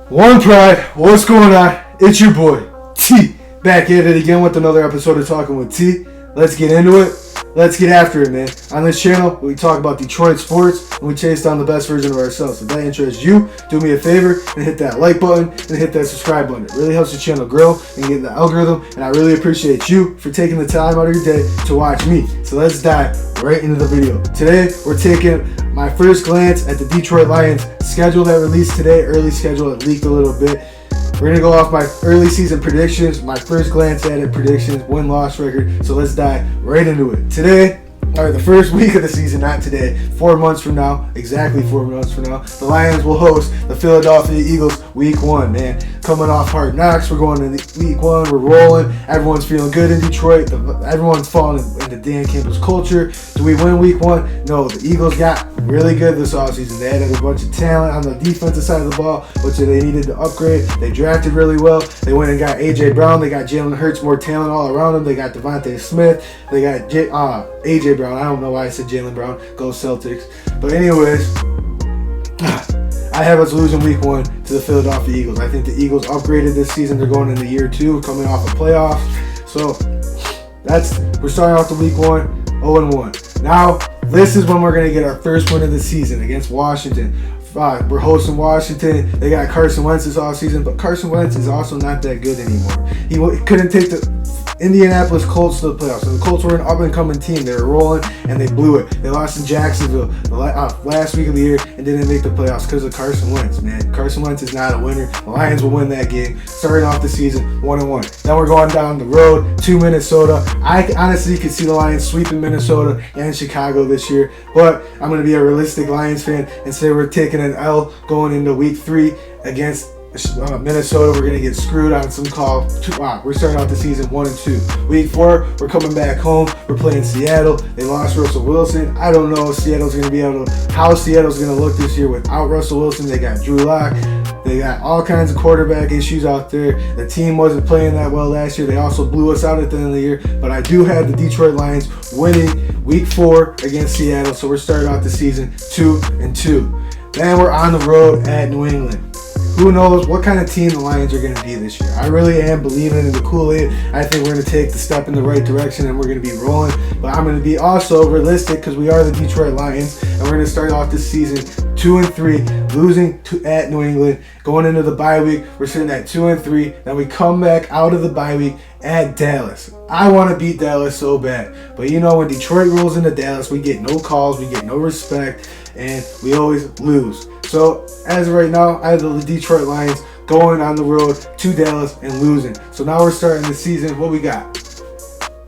One Pride, what's going on? It's your boy, T, back at it again with another episode of Talking with T. Let's get into it. Let's get after it, man. On this channel, we talk about Detroit sports and we chase down the best version of ourselves. If that interests you, do me a favor and hit that like button and hit that subscribe button. It really helps the channel grow and get in the algorithm, and I really appreciate you for taking the time out of your day to watch me. So let's dive right into the video. Today, we're taking my first glance at the Detroit Lions schedule that released today. Early schedule, it leaked a little bit. We're going to go off my early season predictions, my first glance at it, predictions, win-loss record. So let's dive right into it. Today, or the first week of the season, not today, 4 months from now, exactly 4 months from now, the Lions will host the Philadelphia Eagles week 1, man. Coming off Hard Knocks, we're going into week 1, we're rolling. Everyone's feeling good in Detroit. Everyone's falling into Dan Campbell's culture. Do we win week 1? No, the Eagles got really good this offseason. They added a bunch of talent on the defensive side of the ball, which they needed to upgrade. They drafted really well. They went and got A.J. Brown. They got Jalen Hurts, more talent all around them. They got Devontae Smith. They got A.J. Brown. I don't know why I said Jalen Brown. Go Celtics. But anyways, I have us losing week 1 to the Philadelphia Eagles. I think the Eagles upgraded this season. They're going into year 2, coming off of playoffs. So we're starting off the week 1, 0-1. Now, this is when we're going to get our first win of the season against Washington. We're hosting Washington. They got Carson Wentz this offseason, but Carson Wentz is also not that good anymore. He couldn't take the Indianapolis Colts to the playoffs. So the Colts were an up-and-coming team. They were rolling, and they blew it. They lost in Jacksonville last week of the year and didn't make the playoffs because of Carson Wentz, man. Carson Wentz is not a winner. The Lions will win that game, starting off the season 1-1. Then we're going down the road to Minnesota. I honestly could see the Lions sweeping Minnesota and Chicago this year, but I'm going to be a realistic Lions fan and say we're taking an L going into week 3 against Minnesota. We're going to get screwed on some call. We're starting out the season 1-2. Week 4, we're coming back home. We're playing Seattle. They lost Russell Wilson. I don't know if Seattle's going to be able to, how Seattle's going to look this year without Russell Wilson. They got Drew Lock. They got all kinds of quarterback issues out there. The team wasn't playing that well last year. They also blew us out at the end of the year. But I do have the Detroit Lions winning week 4 against Seattle. So we're starting out the season 2-2. Then we're on the road at New England. Who knows what kind of team the Lions are going to be this year. I really am believing in the Kool-Aid. I think we're going to take the step in the right direction and we're going to be rolling. But I'm going to be also realistic because we are the Detroit Lions. And we're going to start off this season 2-3, losing at New England. Going into the bye week, we're sitting at 2-3. Then we come back out of the bye week at Dallas. I want to beat Dallas so bad. But you know, when Detroit rolls into Dallas, we get no calls, we get no respect, and we always lose. So, as of right now, I have the Detroit Lions going on the road to Dallas and losing. So now we're starting the season. What we got?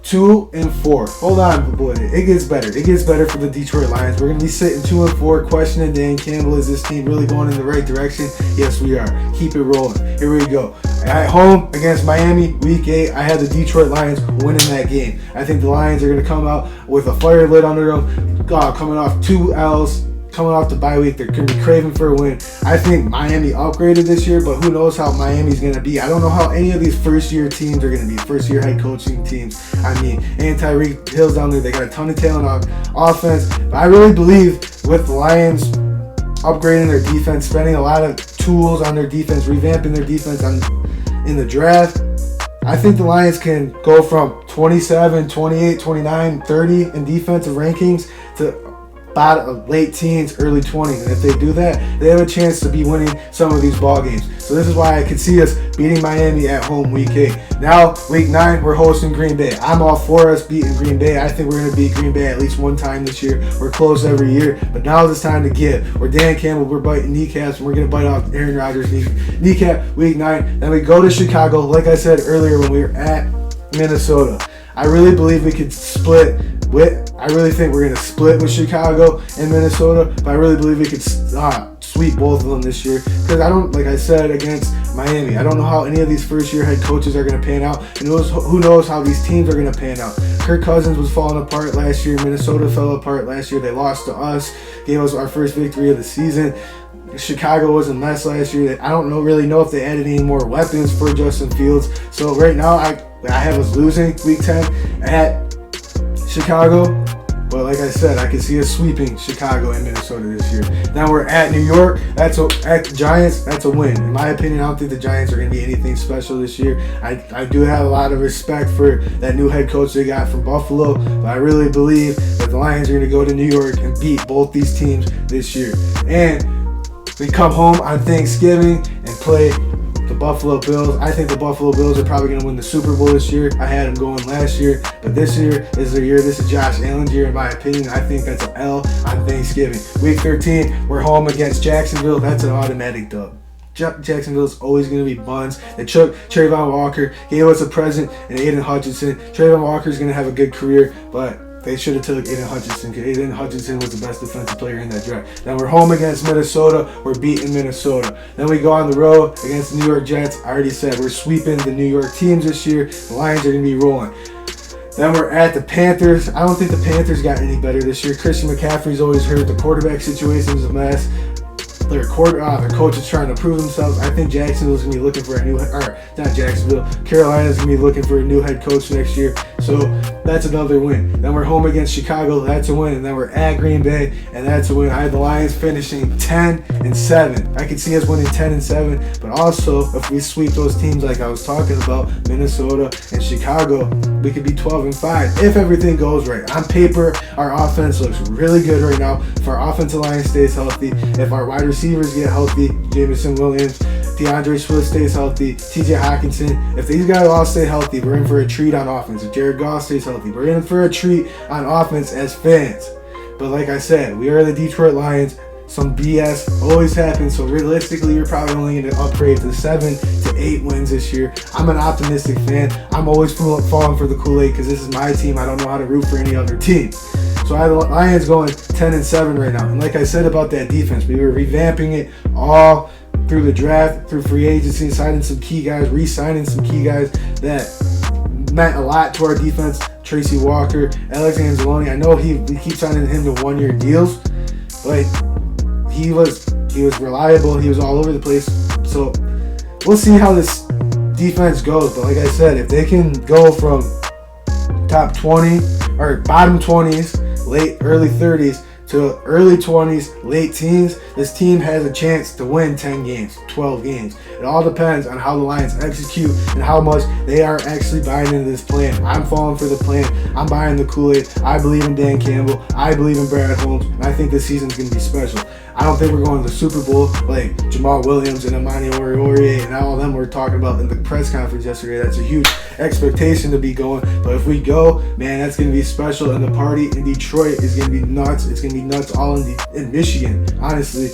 2-4. Hold on, boy. It gets better. It gets better for the Detroit Lions. We're going to be sitting 2-4, questioning Dan Campbell. Is this team really going in the right direction? Yes, we are. Keep it rolling. Here we go. At home against Miami, week 8, I had the Detroit Lions winning that game. I think the Lions are going to come out with a fire lit under them, coming off 2 L's. Coming off the bye week, they're going to be craving for a win. I think Miami upgraded this year, but who knows how Miami's going to be. I don't know how any of these first-year teams are going to be, first-year head coaching teams. I mean, Tyreek Hill's down there. They got a ton of talent on offense. But I really believe with the Lions upgrading their defense, spending a lot of tools on their defense, revamping their defense in the draft, I think the Lions can go from 27, 28, 29, 30 in defensive rankings to late teens, early 20s, and if they do that, they have a chance to be winning some of these ball games. So this is why I could see us beating Miami at home week 8. Now, week 9, we're hosting Green Bay. I'm all for us beating Green Bay. I think we're going to beat Green Bay at least one time this year. We're close every year, but now it's time to give. We're Dan Campbell, we're biting kneecaps, and we're going to bite off Aaron Rodgers' kneecap week 9. Then we go to Chicago, like I said earlier when we were at Minnesota. I really believe we could split I really think we're going to split with Chicago and Minnesota, but I really believe we could sweep both of them this year. Because like I said, against Miami, I don't know how any of these first-year head coaches are going to pan out. And who knows how these teams are going to pan out. Kirk Cousins was falling apart last year. Minnesota fell apart last year. They lost to us, gave us our first victory of the season. Chicago was a mess last year. I don't really know if they added any more weapons for Justin Fields. So right now, I have us losing week 10 at Chicago. But like I said, I can see us sweeping Chicago and Minnesota this year. Then we're at New York. At the Giants. That's a win. In my opinion, I don't think the Giants are going to be anything special this year. I do have a lot of respect for that new head coach they got from Buffalo, but I really believe that the Lions are going to go to New York and beat both these teams this year. And we come home on Thanksgiving and play the Buffalo Bills. I think the Buffalo Bills are probably going to win the Super Bowl this year. I had them going last year, but this year is their year. This is Josh Allen's year, in my opinion. I think that's an L on Thanksgiving. Week 13, we're home against Jacksonville. That's an automatic dub. Jacksonville's always going to be buns. They took Trayvon Walker, gave us a present, and Aiden Hutchinson. Trayvon Walker's going to have a good career, but they should have took Aiden Hutchinson because Aiden Hutchinson was the best defensive player in that draft. Then we're home against Minnesota. We're beating Minnesota. Then we go on the road against the New York Jets. I already said we're sweeping the New York teams this year. The Lions are going to be rolling. Then we're at the Panthers. I don't think the Panthers got any better this year. Christian McCaffrey's always hurt. The quarterback situation is a mess. Their coach is trying to prove themselves. I think Jacksonville's going to be looking for a new, or not Jacksonville, Carolina's going to be looking for a new head coach next year. So that's another win. Then we're home against Chicago. That's a win. And then we're at Green Bay, and that's a win. I had the Lions finishing 10-7. I could see us winning 10-7, but also if we sweep those teams like I was talking about, Minnesota and Chicago, we could be 12-5 if everything goes right. On paper, our offense looks really good right now. If our offensive line stays healthy, if our wide receivers get healthy, Jameson Williams, DeAndre Swift stays healthy, TJ Hockenson, if these guys all stay healthy, we're in for a treat on offense. If Jared Goff stays healthy, we're in for a treat on offense as fans. But like I said, we are the Detroit Lions. Some BS always happens, so realistically, you're probably only going to upgrade to 7 to 8 wins this year. I'm an optimistic fan. I'm always falling for the Kool-Aid because this is my team. I don't know how to root for any other team. So I have the Lions going 10-7 right now. And like I said about that defense, we were revamping it all through the draft, through free agency, signing some key guys, re-signing some key guys that meant a lot to our defense. Tracy Walker, Alex Anzalone. I know he keeps signing him to 1-year deals, but he was reliable. He was all over the place. So we'll see how this defense goes. But like I said, if they can go from top 20 or bottom 20s, early 30s to early 20s, late teens, this team has a chance to win 10 games, 12 games. It all depends on how the Lions execute and how much they are actually buying into this plan. I'm falling for the plan. I'm buying the Kool-Aid. I believe in Dan Campbell. I believe in Brad Holmes. And I think this season's going to be special. I don't think we're going to the Super Bowl like Jamal Williams and Amani Oruwariye and all of them were talking about in the press conference yesterday. That's a huge expectation to be going. But if we go, man, that's going to be special. And the party in Detroit is going to be nuts. It's going to be nuts all in Michigan, honestly.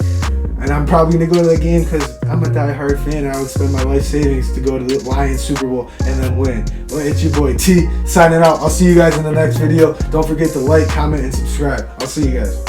And I'm probably going to go to that game because I'm a diehard fan and I would spend my life savings to go to the Lions Super Bowl and then win. Well, it's your boy T signing out. I'll see you guys in the next video. Don't forget to like, comment, and subscribe. I'll see you guys.